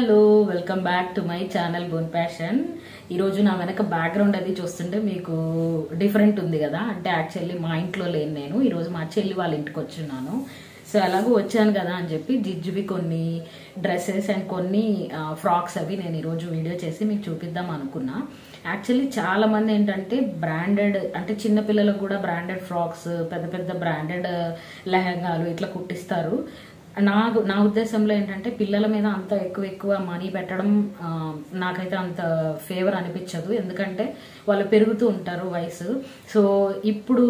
Hello welcome back to my channel bone passion. ఈరోజు నా వెనక బ్యాక్గ్రౌండ్ అది చూస్తుంటే మీకు డిఫరెంట్ ఉంది కదా, అంటే యాక్చువల్లీ మా ఇంట్లో లేను, నేను ఈరోజు మా చెల్లి వాళ్ళ ఇంటికి వచ్చున్నాను. సో అలాగూ వచ్చాను కదా అని చెప్పి జిజ్జువి కొన్ని డ్రెస్సెస్ అండ్ కొన్ని ఫ్రాక్స్ అవి నేను ఈరోజు వీడియో చేసి మీకు చూపిద్దాం అనుకున్నా. యాక్చువల్లీ చాలా మంది ఏంటంటే బ్రాండెడ్, అంటే చిన్నపిల్లలకు కూడా బ్రాండెడ్ ఫ్రాక్స్, పెద్ద పెద్ద బ్రాండెడ్ లెహంగాలు ఇట్లా కుట్టిస్తారు. నా ఉద్దేశంలో ఏంటంటే పిల్లల మీద అంత ఎక్కువ మనీ పెట్టడం నాకైతే అంత ఫేవర్ అనిపించదు, ఎందుకంటే వాళ్ళు పెరుగుతూ ఉంటారు వయసు. సో ఇప్పుడు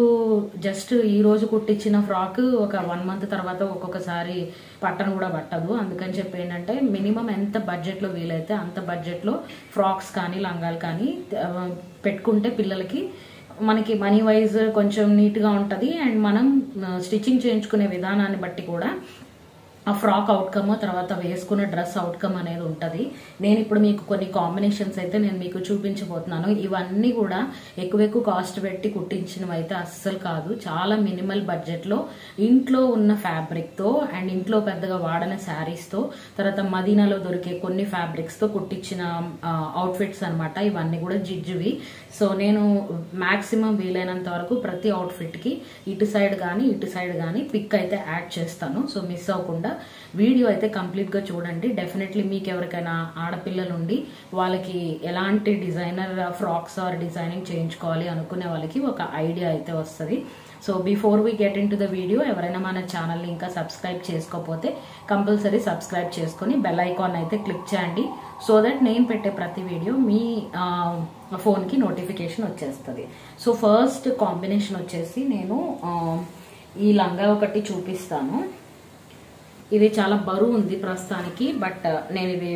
జస్ట్ ఈ రోజు కుట్టించిన ఫ్రాక్ ఒక 1 మంత్ తర్వాత ఒక్కొక్కసారి పట్టను కూడా పట్టదు. అందుకని చెప్పి ఏంటంటే మినిమం ఎంత బడ్జెట్లో వీలైతే అంత బడ్జెట్లో ఫ్రాక్స్ కానీ లంగాలు కానీ పెట్టుకుంటే పిల్లలకి మనకి మనీ వైజ్ కొంచెం నీట్గా ఉంటుంది. అండ్ మనం స్టిచ్చింగ్ చేయించుకునే విధానాన్ని బట్టి కూడా ఆ ఫ్రాక్ అవుట్కమ్ తర్వాత వేసుకునే డ్రెస్ అవుట్కమ్ అనేది ఉంటుంది. నేను ఇప్పుడు మీకు కొన్ని కాంబినేషన్స్ అయితే నేను మీకు చూపించబోతున్నాను. ఇవన్నీ కూడా ఎక్కువ కాస్ట్ పెట్టి కుట్టించినవి అయితే అస్సలు కాదు. చాలా మినిమల్ బడ్జెట్లో ఇంట్లో ఉన్న ఫ్యాబ్రిక్తో అండ్ ఇంట్లో పెద్దగా వాడని శారీస్తో తర్వాత మదీనాలో దొరికే కొన్ని ఫ్యాబ్రిక్స్తో కుట్టించిన అవుట్ఫిట్స్ అనమాట. ఇవన్నీ కూడా జిజ్జువి. సో నేను మ్యాక్సిమం వీలైనంత వరకు ప్రతి అవుట్ఫిట్కి ఇటు సైడ్ కానీ పిక్ అయితే యాడ్ చేస్తాను. సో మిస్ అవ్వకుండా వీడియో అయితే కంప్లీట్గా చూడండి. డెఫినెట్లీ మీకు ఎవరికైనా ఆడపిల్లలు ఉండి వాళ్ళకి ఎలాంటి డిజైనర్ ఫ్రాక్స్ ఆర్ డిజైనింగ్ చేయించుకోవాలి అనుకునే వాళ్ళకి ఒక ఐడియా అయితే వస్తుంది. So before we get into the video, ఎవరైనా మన ఛానల్ని ఇంకా సబ్స్క్రైబ్ చేసుకోకపోతే కంపల్సరీ సబ్స్క్రైబ్ చేసుకొని బెల్ ఐకాన్ అయితే క్లిక్ చేయండి. సో దట్ నేను పెట్టే ప్రతి వీడియో మీ ఫోన్కి నోటిఫికేషన్ వచ్చేస్తుంది. సో ఫస్ట్ కాంబినేషన్ వచ్చేసి నేను ఈ లంగా ఒకటి చూపిస్తాను. ఇది చాలా బరువు ఉంది ప్రస్తుతానికి, బట్ నేను ఇది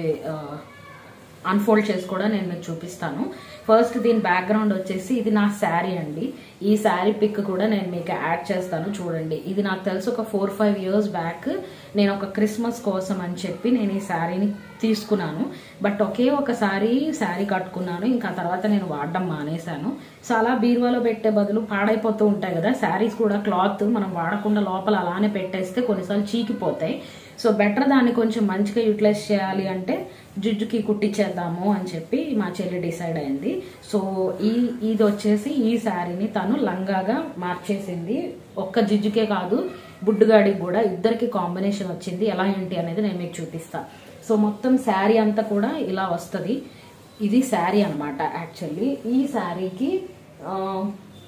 అన్ఫోల్డ్ చేసి కూడా నేను మీకు చూపిస్తాను. ఫస్ట్ దీని బ్యాక్గ్రౌండ్ వచ్చేసి ఇది నా శారీ అండి. ఈ శారీ పిక్ కూడా నేను మీకు యాడ్ చేస్తాను, చూడండి. ఇది నాకు తెలుసు ఒక 4-5 years బ్యాక్ నేను ఒక క్రిస్మస్ కోసం అని చెప్పి నేను ఈ శారీని తీసుకున్నాను. బట్ ఒకే ఒకసారి శారీ కట్టుకున్నాను, ఇంకా తర్వాత నేను వాడడం మానేశాను. సో అలా బీరువాలో పెట్టే బదులు పాడైపోతూ ఉంటాయి కదా శారీస్ కూడా, క్లాత్ మనం వాడకుండా లోపల అలానే పెట్టేస్తే కొన్నిసార్లు చీకిపోతాయి. సో బెటర్ దాన్ని కొంచెం మంచిగా యూటిలైజ్ చేయాలి అంటే జిజ్జుకి కుట్టించేద్దాము అని చెప్పి మా చెల్లి డిసైడ్ అయింది. సో ఇది వచ్చేసి ఈ శారీని తను లంగాగా మార్చేసింది. ఒక్క జిజ్జుకే కాదు, బుడ్డుగాడికి కూడా ఇద్దరికి కాంబినేషన్ వచ్చింది. ఎలా ఏంటి అనేది నేను మీకు చూపిస్తా. సో మొత్తం శారీ అంతా కూడా ఇలా వస్తుంది. ఇది శారీ అనమాట. యాక్చువల్లీ ఈ శారీకి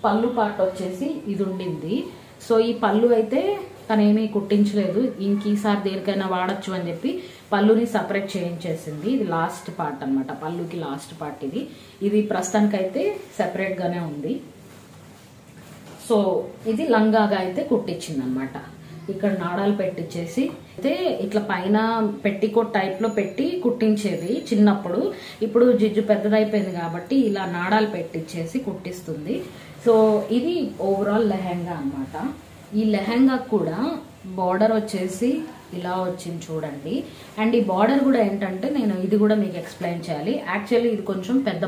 పళ్ళు పార్ట్ వచ్చేసి ఇది ఉండింది. సో ఈ పళ్ళు అయితే తనేమీ కుట్టించలేదు, ఇంక ఈసారి దేనికైనా వాడచ్చు అని చెప్పి పళ్ళుని సపరేట్ చేయించేసింది. ఇది లాస్ట్ పార్ట్ అనమాట, పళ్ళుకి లాస్ట్ పార్ట్ ఇది ప్రస్తుతానికైతే సెపరేట్గానే ఉంది. సో ఇది లంగాగా అయితే కుట్టించింది అనమాట. ఇక్కడ నాడాలు పెట్టించేసి అయితే ఇట్లా పైన పెట్టికోట్ టైప్లో పెట్టి కుట్టించేది చిన్నప్పుడు. ఇప్పుడు జిజ్జు పెద్దదైపోయింది కాబట్టి ఇలా నాడాలు పెట్టించేసి కుట్టిస్తుంది. సో ఇది ఓవరాల్ లెహంగా అనమాట. ఈ లెహంగా కూడా బార్డర్ వచ్చేసి ఇలా వచ్చింది చూడండి. అండ్ ఈ బార్డర్ కూడా ఏంటంటే నేను ఇది కూడా మీకు ఎక్స్ప్లెయిన్ చేయాలి. యాక్చువల్లీ ఇది కొంచెం పెద్ద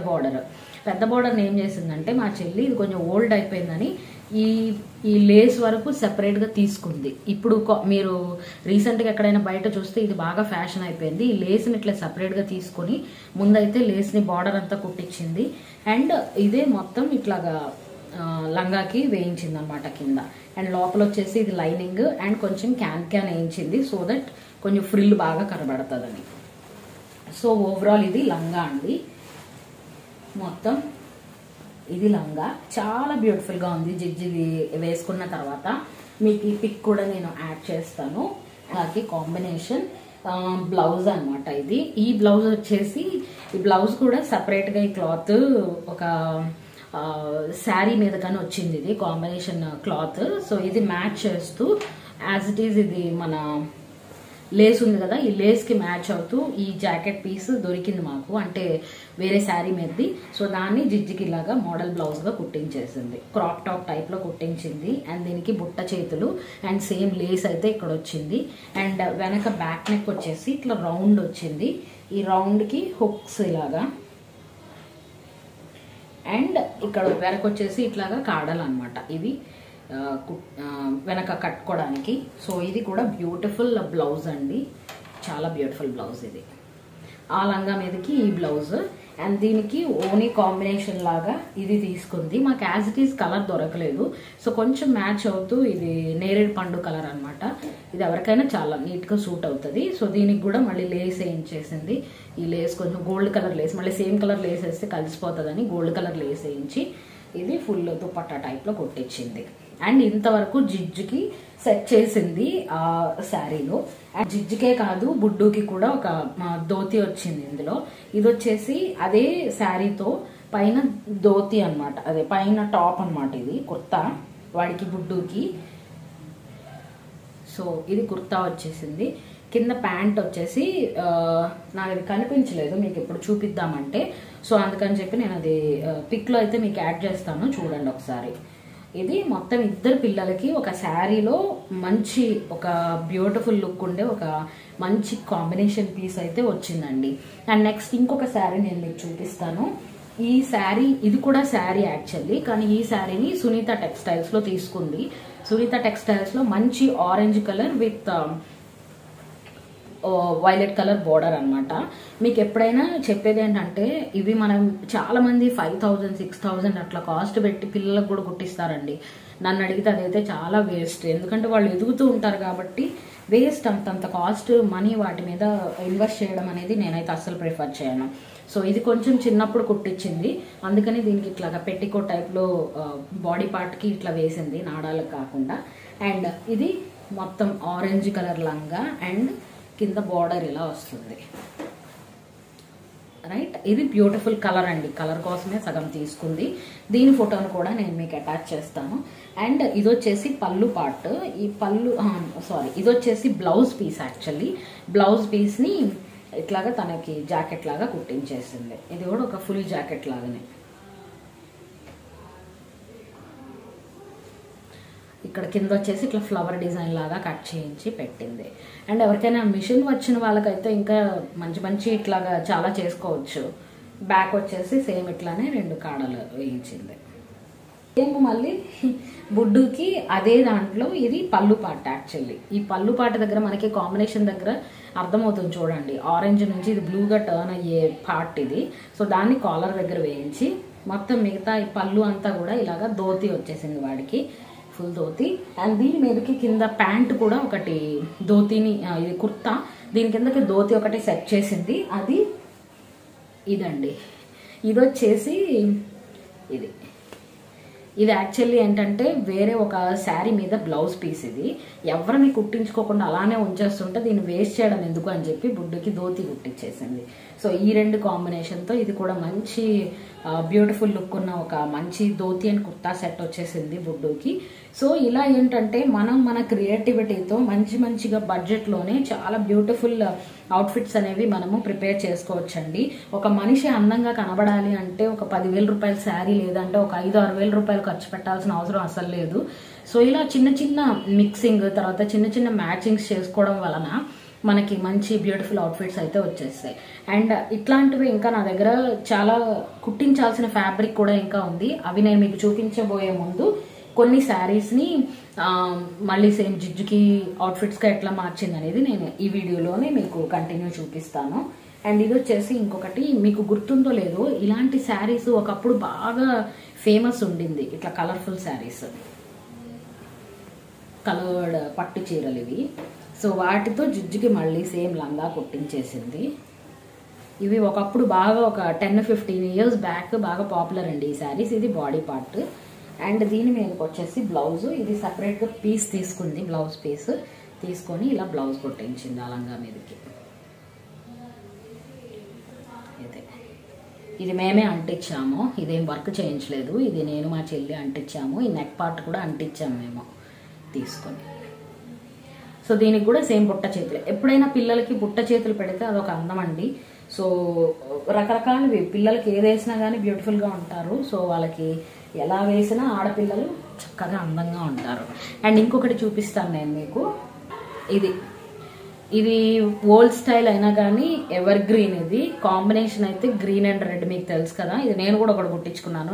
బార్డర్ని ఏం చేసిందంటే మా చెల్లి ఇది కొంచెం ఓల్డ్ అయిపోయిందని ఈ లేస్ వరకు సెపరేట్గా తీసుకుంది. ఇప్పుడు మీరు రీసెంట్గా ఎక్కడైనా బయట చూస్తే ఇది బాగా ఫ్యాషన్ అయిపోయింది. ఈ లేస్ని ఇట్లా సెపరేట్గా తీసుకొని ముందైతే లేస్ని బార్డర్ అంతా కుట్టించింది. అండ్ ఇదే మొత్తం ఇట్లాగా లంగాకి వేయించింది అనమాట కింద. అండ్ లోపల వచ్చేసి ఇది లైనింగ్ అండ్ కొంచెం క్యాన్ వేయించింది, సో దట్ కొంచెం ఫ్రిల్ బాగా కనబడుతుందని. సో ఓవరాల్ ఇది లంగా అండి. మొత్తం ఇది లంగా చాలా బ్యూటిఫుల్గా ఉంది. జిజ్జిది వేసుకున్న తర్వాత మీకు ఈ పిక్ కూడా నేను యాడ్ చేస్తాను. అలాగే కాంబినేషన్ బ్లౌజ్ అనమాట ఇది. ఈ బ్లౌజ్ వచ్చేసి ఈ బ్లౌజ్ కూడా సపరేట్గా ఈ క్లాత్ ఒక శారీ మీద కానీ వచ్చింది. ఇది కాంబినేషన్ క్లాత్. సో ఇది మ్యాచ్ చేస్తూ యాజ్ ఇట్ ఈజ్ ఇది మన లేస్ ఉంది కదా, ఈ లేస్కి మ్యాచ్ అవుతూ ఈ జాకెట్ పీస్ దొరికింది మాకు, అంటే వేరే శారీ మీదది. సో దాన్ని జిజ్జికి ఇలాగా మోడల్ బ్లౌజ్గా కుట్టించేసింది, క్రాప్ టాప్ టైప్లో కుట్టించింది. అండ్ దీనికి బుట్ట చేతులు అండ్ సేమ్ లేస్ అయితే ఇక్కడ వచ్చింది. అండ్ వెనక బ్యాక్ నెక్ వచ్చేసి ఇట్లా రౌండ్ వచ్చింది. ఈ రౌండ్కి హుక్స్ ఇలాగా, అండ్ ఇక్కడ వెనక వచ్చేసి ఇట్లాగా కాడలు అనమాట. ఇవి వెనక కట్టుకోవడానికి. సో ఇది కూడా బ్యూటిఫుల్ బ్లౌజ్ అండి, చాలా బ్యూటిఫుల్ బ్లౌజ్ ఇది. ఆ లంగా మీదకి ఈ బ్లౌజ్ అండ్ దీనికి ఓనీ కాంబినేషన్ లాగా ఇది తీసుకుంది. మాకు యాజ్ ఇట్ ఈస్ కలర్ దొరకలేదు, సో కొంచెం మ్యాచ్ అవుతూ ఇది నేరేడు పండు కలర్ అనమాట. ఇది ఎవరికైనా చాలా నీట్గా సూట్ అవుతుంది. సో దీనికి కూడా మళ్ళీ లేస్ వేయించేసింది. ఈ లేస్ కొంచెం గోల్డ్ కలర్ లేస్, మళ్ళీ సేమ్ కలర్ లేస్ వేస్తే కలిసిపోతుందని గోల్డ్ కలర్ లేస్ వేయించి ఇది ఫుల్ దుపట్టా టైప్లో కొట్టించింది. అండ్ ఇంతవరకు జిజ్జుకి సెట్ చేసింది ఆ శారీలో. అండ్ జిజ్జుకే కాదు బుడ్డుకి కూడా ఒక ధోతి వచ్చింది ఇందులో. ఇది వచ్చేసి అదే శారీతో పైన ధోతి అనమాట, అదే పైన టాప్ అనమాట. ఇది కుర్తా వాడికి బుడ్డుకి. సో ఇది కుర్తా వచ్చేసింది. కింద ప్యాంట్ వచ్చేసి నాకు అది కనిపించలేదు మీకు ఇప్పుడు చూపిద్దామంటే, సో అందుకని చెప్పి నేను అది పిక్లో అయితే మీకు యాడ్ చేస్తాను, చూడండి ఒకసారి. ఇది మొత్తం ఇద్దరు పిల్లలకి ఒక శారీలో మంచి ఒక బ్యూటిఫుల్ లుక్ ఉండే ఒక మంచి కాంబినేషన్ పీస్ అయితే వచ్చిందండి. అండ్ నెక్స్ట్ ఇంకొక శారీ నేను మీకు చూపిస్తాను. ఈ శారీ ఇది కూడా శారీ యాక్చువల్లీ, కానీ ఈ శారీని సునీత టెక్స్టైల్స్లో తీసుకుంది. సునీత టెక్స్టైల్స్లో మంచి orange colour with violet colour border అనమాట. మీకు ఎప్పుడైనా చెప్పేది ఏంటంటే ఇవి మనం చాలా మంది 5,000 6,000 అట్లా కాస్ట్ పెట్టి పిల్లలకు కూడా కుట్టిస్తారండి. నన్ను అడిగితే అదైతే చాలా వేస్ట్, ఎందుకంటే వాళ్ళు ఎదుగుతూ ఉంటారు కాబట్టి వేస్ట్ అంతంత కాస్ట్ మనీ వాటి మీద ఇన్వెస్ట్ చేయడం అనేది నేనైతే అస్సలు ప్రిఫర్ చేయను. సో ఇది కొంచెం చిన్నప్పుడు కుట్టించింది, అందుకని దీనికి ఇట్లాగా పెట్టికోట్ టైప్లో బాడీ పార్ట్కి ఇట్లా వేసింది, నాడాలకు కాకుండా. అండ్ ఇది మొత్తం ఆరెంజ్ కలర్ లంగా అండ్ కింద బార్డర్ ఇలా వస్తుంది. రైట్, ఇది బ్యూటిఫుల్ కలర్ అండి, కలర్ కోసమే సగం తీసుకుంది. దీని ఫోటోను కూడా నేను మీకు అటాచ్ చేస్తాను. అండ్ ఇది వచ్చేసి పళ్ళు పార్ట్. ఈ పళ్ళు ఇది వచ్చేసి బ్లౌజ్ పీస్. యాక్చువల్లీ బ్లౌజ్ పీస్ని ఇట్లాగా తనకి జాకెట్ లాగా కుట్టించేసింది. ఇది కూడా ఒక ఫుల్ జాకెట్ లాగానే. ఇక్కడ కింద వచ్చేసి ఇట్లా ఫ్లవర్ డిజైన్ లాగా కట్ చేయించి పెట్టింది. అండ్ ఎవరికైనా మిషన్ వచ్చిన వాళ్ళకైతే ఇంకా మంచి మంచి ఇట్లాగా చాలా చేసుకోవచ్చు. బ్యాక్ వచ్చేసి సేమ్ ఇట్లానే 2 కాడలు వేయించింది. సేమ్ మళ్ళీ బుడ్డుకి అదే దాంట్లో ఇది పళ్ళు పాట. యాక్చువల్లీ ఈ పళ్ళు పాట దగ్గర మనకి కాంబినేషన్ దగ్గర అర్థమవుతుంది చూడండి, ఆరెంజ్ నుంచి ఇది బ్లూగా టర్న్ అయ్యే పార్ట్ ఇది. సో దాన్ని కాలర్ దగ్గర వేయించి మొత్తం మిగతా ఈ పళ్ళు అంతా కూడా ఇలాగా ధోతి వచ్చేసింది వాడికి, ఫుల్ ధోతి. అండ్ దీని మీదకి కింద ప్యాంట్ కూడా ఒకటి ధోతిని, ఇది కుర్తా, దీని కిందకి ధోతి ఒకటి సెట్ చేసింది. అది ఇదండి. ఇది వచ్చేసి ఇది యాక్చువల్లీ ఏంటంటే వేరే ఒక శారీ మీద బ్లౌజ్ పీస్. ఇది ఎవరిని కుట్టించుకోకుండా అలానే ఉంచేస్తుంటే దీన్ని వేస్ట్ చేయడం ఎందుకు అని చెప్పి బుడ్డుకి ధోతి కుట్టించేసింది. సో ఈ 2 కాంబినేషన్తో ఇది కూడా మంచి బ్యూటిఫుల్ లుక్ ఉన్న ఒక మంచి ధోతి అండ్ కుర్తా సెట్ వచ్చేసింది బుడ్డుకి. సో ఇలా ఏంటంటే మనం మన క్రియేటివిటీతో మంచిగా బడ్జెట్లోనే చాలా బ్యూటిఫుల్ అవుట్ఫిట్స్ అనేవి మనము ప్రిపేర్ చేసుకోవచ్చండి. ఒక మనిషి అందంగా కనబడాలి అంటే ఒక 10,000 రూపాయల శారీ లేదంటే ఒక 5-6 రూపాయలు ఖర్చు పెట్టాల్సిన అవసరం అసలు లేదు. సో ఇలా చిన్న మిక్సింగ్ తర్వాత చిన్న మ్యాచింగ్స్ చేసుకోవడం వలన మనకి మంచి బ్యూటిఫుల్ అవుట్ఫిట్స్ అయితే వచ్చేస్తాయి. అండ్ ఇట్లాంటివి ఇంకా నా దగ్గర చాలా కుట్టించాల్సిన ఫ్యాబ్రిక్ కూడా ఇంకా ఉంది. అవి నేను మీకు చూపించబోయే ముందు కొన్ని శారీస్ని మళ్ళీ సేమ్ జిజ్జుకి అవుట్ఫిట్స్గా ఎట్లా మార్చింది అనేది నేను ఈ వీడియోలోనే మీకు కంటిన్యూ చూపిస్తాను. అండ్ ఇది వచ్చేసి ఇంకొకటి, మీకు గుర్తుందో లేదో ఇలాంటి శారీస్ ఒకప్పుడు బాగా ఫేమస్ ఉండింది, ఇట్లా కలర్ఫుల్ శారీస్, కలర్డ్ పట్టు చీరలు ఇవి. సో వాటితో జిజ్జుకి మళ్ళీ సేమ్ లంగా కుట్టించేసింది. ఇవి ఒకప్పుడు బాగా ఒక 10-15 ఇయర్స్ బ్యాక్ బాగా పాపులర్ అండి ఈ శారీస్. ఇది బాడీ పార్ట్. అండ్ దీని మీదకి వచ్చేసి బ్లౌజ్, ఇది సపరేట్గా పీస్ తీసుకుంది, బ్లౌజ్ పీస్ తీసుకొని ఇలా బ్లౌజ్ కుట్టించింది ఆ లంగా మీదకి. ఇది మేమే అంటించాము, ఇదేం వర్క్ చేయించలేదు, ఇది నేను మా చెల్లి అంటించాము. ఈ నెక్ పార్ట్ కూడా అంటించాము మేము తీసుకొని. సో దీనికి కూడా సేమ్ బుట్ట చేతులు. ఎప్పుడైనా పిల్లలకి బుట్ట చేతులు పెడితే అదొక అందం అండి. సో రకరకాలవి పిల్లలకి ఏది వేసినా కానీ బ్యూటిఫుల్గా ఉంటారు. సో వాళ్ళకి ఎలా వేసినా ఆడపిల్లలు చక్కగా అందంగా ఉంటారు. అండ్ ఇంకొకటి చూపిస్తాను నేను మీకు. ఇది ఓల్డ్ స్టైల్ అయినా కానీ ఎవర్ గ్రీన్. ఇది కాంబినేషన్ అయితే గ్రీన్ అండ్ రెడ్, మీకు తెలుసు కదా. ఇది నేను కూడా ఒకటి కుట్టించుకున్నాను,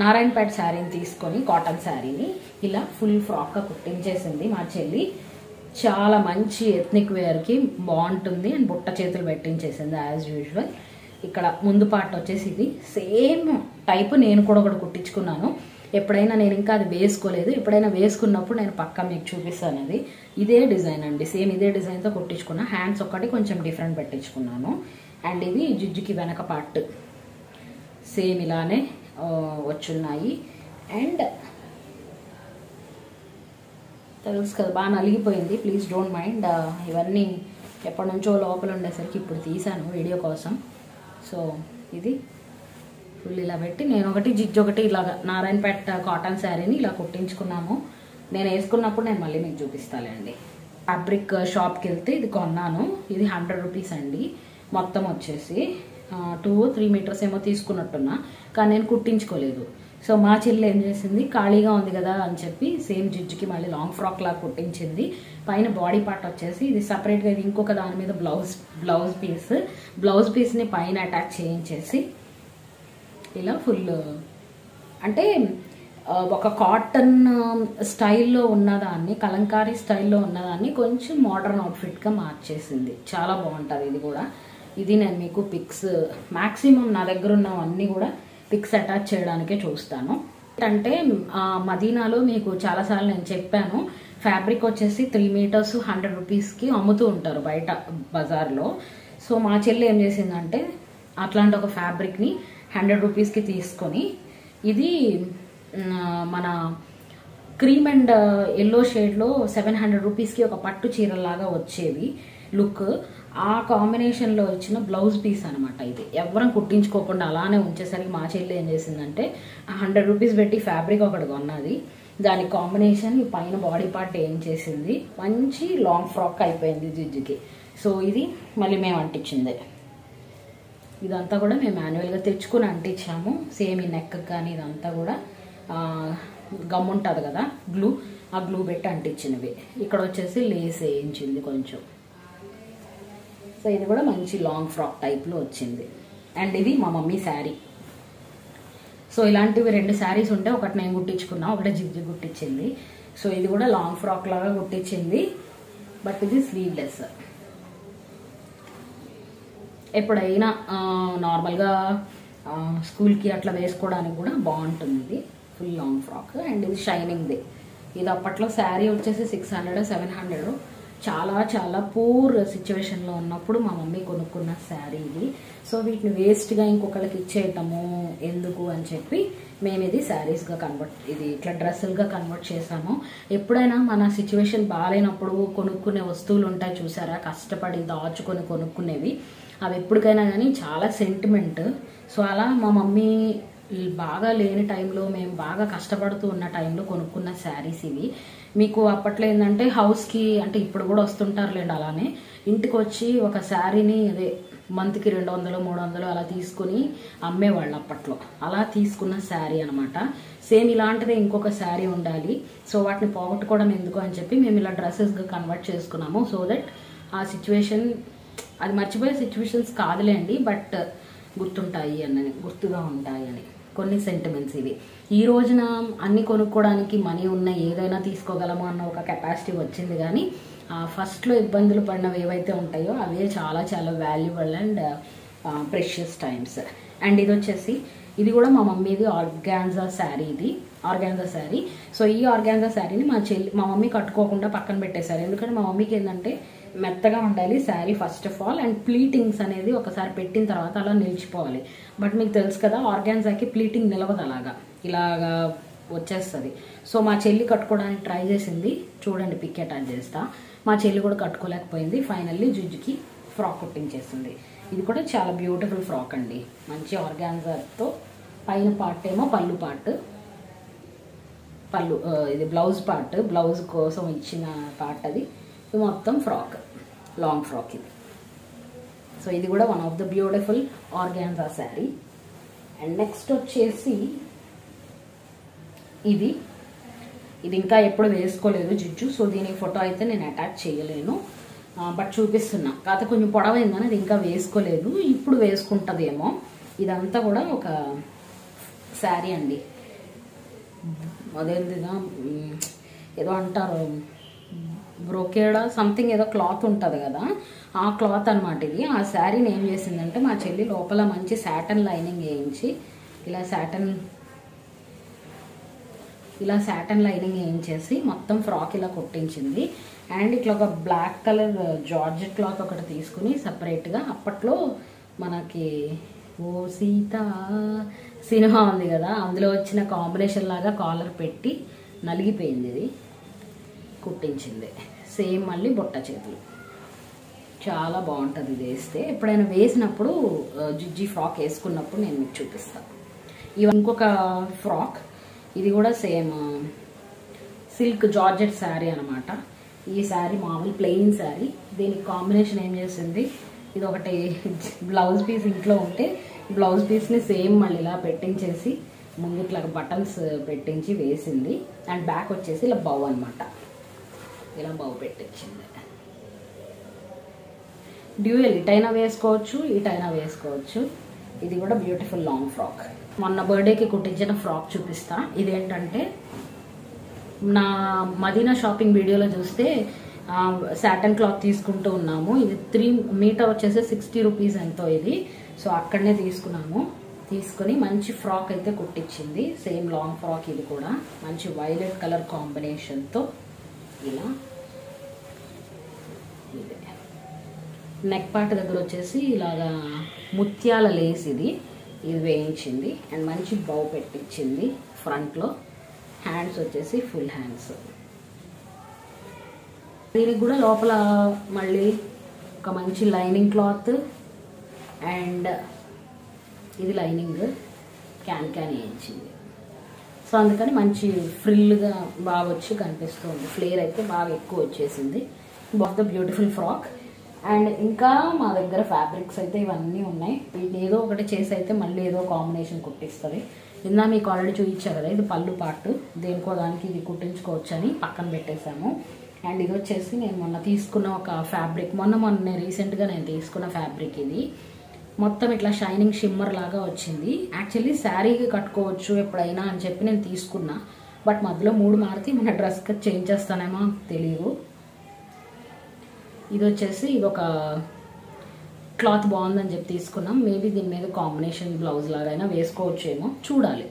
నారాయణపేట శారీని తీసుకొని కాటన్ శారీని ఇలా ఫుల్ ఫ్రాక్గా కుట్టించేసింది మా చెల్లి. చాలా మంచి ఎథ్నిక్ వేర్కి బాగుంటుంది. అండ్ బుట్ట చేతులు పెట్టించేసింది యాజ్ యూజువల్. ఇక్కడ ముందు పార్ట్ వచ్చేసి ఇది సేమ్ టైప్ నేను కూడా ఒకటి కుట్టించుకున్నాను. ఎప్పుడైనా నేను ఇంకా అది వేసుకోలేదు, ఎప్పుడైనా వేసుకున్నప్పుడు నేను పక్కా మీకు చూపిస్తాను. అది ఇదే డిజైన్ అండి, సేమ్ ఇదే డిజైన్తో కుట్టించుకున్నా. హ్యాండ్స్ ఒక్కటి కొంచెం డిఫరెంట్ పెట్టించుకున్నాను. అండ్ ఇది జిజ్జుకి వెనక పార్ట్ సేమ్ ఇలానే వచ్చున్నాయి. అండ్ తెలుసు కదా, బాగా నలిగిపోయింది, ప్లీజ్ డోంట్ మైండ్. ఇవన్నీ ఎప్పటి నుంచో లోపల ఉండేసరికి ఇప్పుడు తీసాను వీడియో కోసం. సో ఇది ఫుల్ ఇలా పెట్టి నేను ఒకటి జిజ్జు ఒకటి ఇలాగా నారాయణపేట కాటన్ శారీని ఇలా కుట్టించుకున్నాము. నేను వేసుకున్నప్పుడు నేను మళ్ళీ మీకు చూపిస్తానండి. ఫ్యాబ్రిక్ షాప్కి వెళ్తే ఇది కొన్నాను. ఇది 100 రూపీస్ అండి. మొత్తం వచ్చేసి 2-3 మీటర్స్ ఏమో తీసుకున్నట్టున్నా, కానీ నేను కుట్టించుకోలేదు. సో మా చెల్లి ఏం చేసింది, ఖాళీగా ఉంది కదా అని చెప్పి సేమ్ జిజ్జుకి మళ్ళీ లాంగ్ ఫ్రాక్ లాగా కుట్టించింది. పైన బాడీ పార్ట్ వచ్చేసి ఇది సపరేట్గా, ఇది ఇంకొక దాని మీద బ్లౌజ్ పీస్ని పైన అటాచ్ చేయించేసి ఇలా ఫుల్ అంటే ఒక కాటన్ స్టైల్లో ఉన్నదాన్ని, కలంకారీ స్టైల్లో ఉన్నదాన్ని కొంచెం మోడర్న్ అవుట్ఫిట్గా మార్చేసింది. చాలా బాగుంటుంది ఇది కూడా. ఇది నేను మీకు పిక్స్ మ్యాక్సిమం నా దగ్గర ఉన్నవన్నీ కూడా పిక్స్ అటాచ్ చేయడానికే చూస్తాను. అంటే మదీనాలో మీకు చాలాసార్లు నేను చెప్పాను, ఫ్యాబ్రిక్ వచ్చేసి 3 మీటర్స్ 100 రూపీస్కి అమ్ముతూ ఉంటారు బయట బజార్లో. సో మా చెల్లి ఏం చేసిందంటే అట్లాంటి ఒక ఫ్యాబ్రిక్ని 100 రూపీస్కి తీసుకొని, ఇది మన క్రీమ్ అండ్ ఎల్లో షేడ్లో 700 రూపీస్కి ఒక పట్టు చీరలాగా వచ్చేవి లుక్, ఆ కాంబినేషన్లో ఇచ్చిన బ్లౌజ్ పీస్ అనమాట. ఇది ఎవరం కుట్టించుకోకుండా అలానే ఉంచేసరికి మా చెల్లి ఏం చేసిందంటే 100 రూపీస్ పెట్టి ఫ్యాబ్రిక్ ఒకటి కొన్నది, దాని కాంబినేషన్ ఈ పైన బాడీ పార్ట్ ఏం చేసింది, మంచి లాంగ్ ఫ్రాక్ అయిపోయింది జిజ్జుకి. సో ఇది మళ్ళీ మేము అంటించిందే. ఇదంతా కూడా మేము మాన్యువల్గా తెచ్చుకుని అంటించాము. సేమ్ ఈ నెక్ కానీ ఇదంతా కూడా గమ్ ఉంటుంది కదా గ్లూ, ఆ గ్లూ పెట్టి అంటించినవి. ఇక్కడ వచ్చేసి లేస్ వేయించింది కొంచెం. సో ఇది కూడా మంచి లాంగ్ ఫ్రాక్ టైప్లో వచ్చింది. అండ్ ఇది మా మమ్మీ శారీ. సో ఇలాంటివి 2 శారీస్ ఉంటే ఒకటి నేను కుట్టించుకున్నా, ఒకటి జిజ్జు కుట్టించింది. సో ఇది కూడా లాంగ్ ఫ్రాక్ లాగా కుట్టించింది, బట్ ఇది స్లీవ్లెస్. ఎప్పుడైనా నార్మల్గా స్కూల్కి అట్లా వేసుకోవడానికి కూడా బాగుంటుంది. ఇది ఫుల్ లాంగ్ ఫ్రాక్. అండ్ ఇది షైనింగ్ది. ఇది అప్పట్లో శారీ వచ్చేసి 600-700, చాలా చాలా పూర్ సిచ్యువేషన్లో ఉన్నప్పుడు మా మమ్మీ కొనుక్కున్న శారీ ఇది. సో వీటిని వేస్ట్గా ఇంకొకరికి ఇచ్చేయటము ఎందుకు అని చెప్పి మేము ఇది శారీస్గా ఇది ఇట్లా డ్రెస్సులుగా కన్వర్ట్ చేసాము. ఎప్పుడైనా మన సిచ్యువేషన్ బాగాలేనప్పుడు కొనుక్కునే వస్తువులు ఉంటాయి చూసారా, కష్టపడి దాచుకొని కొనుక్కునేవి, అవి ఎప్పటికైనా కానీ చాలా సెంటిమెంట్. సో అలా మా మమ్మీ బాగా లేని టైంలో, మేము బాగా కష్టపడుతూ ఉన్న టైంలో కొనుక్కున్న శారీస్ ఇవి. మీకు అప్పట్లో ఏంటంటే హౌస్కి, అంటే ఇప్పుడు కూడా వస్తుంటారులేండి అలానే, ఇంటికి వచ్చి ఒక శారీని అదే మంత్కి 200-300 అలా తీసుకుని అమ్మేవాళ్ళు అప్పట్లో. అలా తీసుకున్న శారీ అనమాట. సేమ్ ఇలాంటిదే ఇంకొక శారీ ఉండాలి. సో వాటిని పోగొట్టుకోవడం ఎందుకు అని చెప్పి మేము ఇలా డ్రెస్సెస్గా కన్వర్ట్ చేసుకున్నాము. సో దట్ ఆ సిచ్యువేషన్, అది మర్చిపోయే సిచ్యువేషన్స్ కాదులేండి, బట్ గుర్తుంటాయి అని, గుర్తుగా ఉంటాయి అని కొన్ని సెంటిమెంట్స్ ఇవి. ఈ రోజున అన్ని కొనుక్కోవడానికి మనీ ఉన్న ఏదైనా తీసుకోగలము అన్న ఒక కెపాసిటీ వచ్చింది, కానీ ఫస్ట్లో ఇబ్బందులు పడినవి ఏవైతే ఉంటాయో అవే చాలా చాలా valuable and precious times. And ఇది వచ్చేసి, ఇది కూడా మా మమ్మీది ఆర్గాన్జా శారీ. ఇది ఆర్గాన్జా శారీ. సో ఈ ఆర్గాన్జా శారీని మా మమ్మీ కట్టుకోకుండా పక్కన పెట్టేశారు. ఎందుకంటే మా మమ్మీకి ఏంటంటే మెత్తగా ఉండాలి sari first of all, and pleatings అనేది ఒకసారి పెట్టిన తర్వాత అలా నిలిచిపోవాలి. బట్ మీకు తెలుసు కదా ఆర్గాన్జాకి ప్లీటింగ్ నిలవదు, ఇలాగా వచ్చేస్తుంది. సో మా చెల్లి కట్టుకోవడానికి ట్రై చేసింది, చూడండి పిక్ అటాచ్ చేస్తా. మా చెల్లి కూడా కట్టుకోలేకపోయింది, ఫైనల్లీ జిజ్జుకి ఫ్రాక్ కుట్టించేసింది. ఇది కూడా చాలా బ్యూటిఫుల్ ఫ్రాక్ అండి, మంచి ఆర్గాన్జాతో. పైన పార్ట్ ఏమో పళ్ళు, ఇది బ్లౌజ్ పార్ట్, బ్లౌజ్ కోసం ఇచ్చిన పార్ట్ అది. ఇది మొత్తం ఫ్రాక్, లాంగ్ ఫ్రాక్ ఇది. సో ఇది కూడా one of the beautiful organza sari. And next వచ్చేసి ఇది ఇంకా ఎప్పుడు వేసుకోలేదు జిజ్జు. సో దీని ఫోటో అయితే నేను అటాచ్ చేయలేను, బట్ చూపిస్తున్నా. కాకపోతే కొంచెం పొడవైందని అది ఇంకా వేసుకోలేదు, ఇప్పుడు వేసుకుంటుందేమో. ఇదంతా కూడా ఒక శారీ అండి, అదేంటిదా ఏదో అంటారు, బ్రోకేడా సంథింగ్ ఏదో క్లాత్ ఉంటుంది కదా, ఆ క్లాత్ అనమాట ఇది. ఆ శారీని ఏం చేసిందంటే మా చెల్లి లోపల మంచి సాటన్ లైనింగ్ వేయించి ఇలా సాటన్ లైనింగ్ వేయించేసి మొత్తం ఫ్రాక్ ఇలా కుట్టించింది. అండ్ ఇట్లా ఒక బ్లాక్ కలర్ జార్జెట్ క్లాత్ ఒకటి తీసుకుని సపరేట్గా, అప్పట్లో మనకి ఓ సీత సినిమా ఉంది కదా, అందులో వచ్చిన కాంబినేషన్ లాగా కాలర్ పెట్టి నలిగిపోయింది ఇది, కుట్టించింది. సేమ్ మళ్ళీ బుట్ట చేతులు, చాలా బాగుంటుంది ఇది వేస్తే. ఎప్పుడైనా వేసినప్పుడు జిజ్జి ఫ్రాక్ వేసుకున్నప్పుడు నేను మీకు చూపిస్తాను. ఇవి ఇంకొక ఫ్రాక్, ఇది కూడా సేమ్ సిల్క్ జార్జెట్ శారీ అనమాట. ఈ శారీ మామూలు ప్లెయిన్ శారీ, దీనికి కాంబినేషన్ ఏం చేసింది, ఇది ఒకటి బ్లౌజ్ పీస్ ఇంట్లో ఉంటే బ్లౌజ్ పీస్ని సేమ్ మళ్ళీ ఇలా పెట్టించేసి ముందు ఇట్లా బటన్స్ పెట్టించి వేసింది. అండ్ బ్యాక్ వచ్చేసి ఇలా బౌ అనమాట, ఇలా బౌ పెట్టించింది. డ్యూయల్ ఇటైనా వేసుకోవచ్చు, ఇటైనా వేసుకోవచ్చు. ఇది కూడా బ్యూటిఫుల్ లాంగ్ ఫ్రాక్. మొన్న బర్త్డేకి కుట్టించిన ఫ్రాక్ చూపిస్తా. ఇదేంటంటే నా మదీనా షాపింగ్ వీడియోలో చూస్తే సాటన్ క్లాత్ తీసుకుంటూ ఉన్నాము. ఇది 3 మీటర్ వచ్చేసి 60 రూపీస్ ఎంతో ఇది. సో అక్కడనే తీసుకొని మంచి ఫ్రాక్ అయితే కుట్టించింది. సేమ్ లాంగ్ ఫ్రాక్, ఇది కూడా మంచి వైలెట్ కలర్ కాంబినేషన్తో ఇలా. ఇదే నెక్ పార్ట్ దగ్గర వచ్చేసి ఇలాగా ముత్యాల లేస్ ఇది వేయించింది. అండ్ మంచి బౌ పెట్టించింది ఫ్రంట్లో. హ్యాండ్స్ వచ్చేసి ఫుల్ హ్యాండ్స్. దీనికి కూడా లోపల మళ్ళీ ఒక మంచి లైనింగ్ క్లాత్, అండ్ ఇది లైనింగ్ క్యాన్ వేయించింది. సో అందుకని మంచి ఫ్రిల్గా బాగా వచ్చి కనిపిస్తుంది. ఫ్లేర్ అయితే బాగా ఎక్కువ వచ్చేసింది. బాగా ద బ్యూటిఫుల్ ఫ్రాక్. అండ్ ఇంకా మా దగ్గర ఫ్యాబ్రిక్స్ అయితే ఇవన్నీ ఉన్నాయి. వీటిని ఏదో ఒకటి చేసి అయితే మళ్ళీ ఏదో కాంబినేషన్ కుట్టిస్తుంది. ఇందా మీకు ఆల్రెడీ చూపించా కదా, ఇది పళ్ళు పార్ట్, దేనికో దానికి ఇది కుట్టించుకోవచ్చు అని పక్కన పెట్టేశాము. అండ్ ఇది వచ్చేసి నేను మొన్న తీసుకున్న ఒక ఫ్యాబ్రిక్, మొన్న రీసెంట్గా నేను తీసుకున్న ఫ్యాబ్రిక్. ఇది మొత్తం ఇట్లా షైనింగ్ షిమ్మర్ లాగా వచ్చింది. యాక్చువల్లీ శారీకి కట్టుకోవచ్చు ఎప్పుడైనా అని చెప్పి నేను తీసుకున్నా. బట్ మధ్యలో 3 మారితే మన డ్రెస్కి చేంజ్ చేస్తానేమో తెలియదు. ఇది వచ్చేసి ఇది ఒక క్లాత్ బాగుందని చెప్పి తీసుకున్నాం. మేబీ దీని మీద కాంబినేషన్ బ్లౌజ్ లాగా అయినా వేసుకోవచ్చేమో, చూడాలి.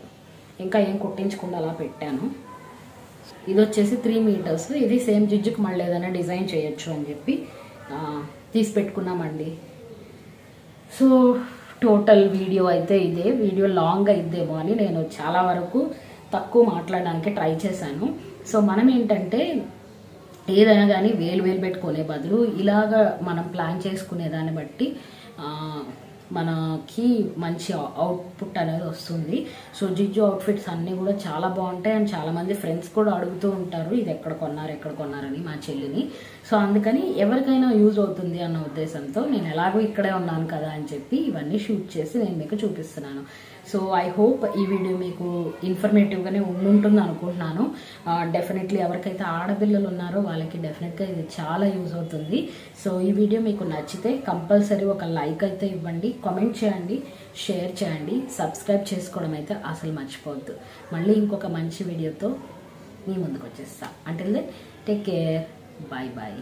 ఇంకా ఏం కుట్టించకుండా అలా పెట్టాను. ఇది వచ్చేసి 3 మీటర్స్. ఇది సేమ్ జిజ్జుకి మళ్ళీ ఏదైనా డిజైన్ చేయొచ్చు అని చెప్పి తీసి పెట్టుకున్నామండి. సో టోటల్ వీడియో అయితే ఇదే. వీడియో లాంగ్ అయిద్దేమో అని నేను చాలా వరకు తక్కువ మాట్లాడడానికి ట్రై చేశాను. సో మనం ఏంటంటే ఏదైనా కానీ వేలు పెట్టుకునే బదులు ఇలాగా మనం ప్లాన్ చేసుకునే దాన్ని బట్టి మనకి మంచి అవుట్పుట్ అనేది వస్తుంది. సో జిజ్జు అవుట్ఫిట్స్ అన్నీ కూడా చాలా బాగుంటాయి. అండ్ చాలామంది ఫ్రెండ్స్ కూడా అడుగుతూ ఉంటారు ఇది ఎక్కడ కొన్నారని మా చెల్లిని. సో అందుకని ఎవరికైనా యూజ్ అవుతుంది అన్న ఉద్దేశంతో నేను ఎలాగో ఇక్కడే ఉన్నాను కదా అని చెప్పి ఇవన్నీ షూట్ చేసి నేను మీకు చూపిస్తున్నాను. సో ఐ హోప్ ఈ వీడియో మీకు ఇన్ఫర్మేటివ్గానే ఉంటుంది అనుకుంటున్నాను. డెఫినెట్లీ ఎవరికైతే ఆడపిల్లలు ఉన్నారో వాళ్ళకి డెఫినెట్గా ఇది చాలా యూజ్ అవుతుంది. సో ఈ వీడియో మీకు నచ్చితే కంపల్సరీ ఒక లైక్ అయితే ఇవ్వండి, కామెంట్ చేయండి, షేర్ చేయండి, సబ్స్క్రైబ్ చేసుకోవడం అయితే అసలు మర్చిపోవద్దు. మళ్ళీ ఇంకొక మంచి వీడియోతో మీ ముందుకు వచ్చేస్తా. Until then take care, bye bye.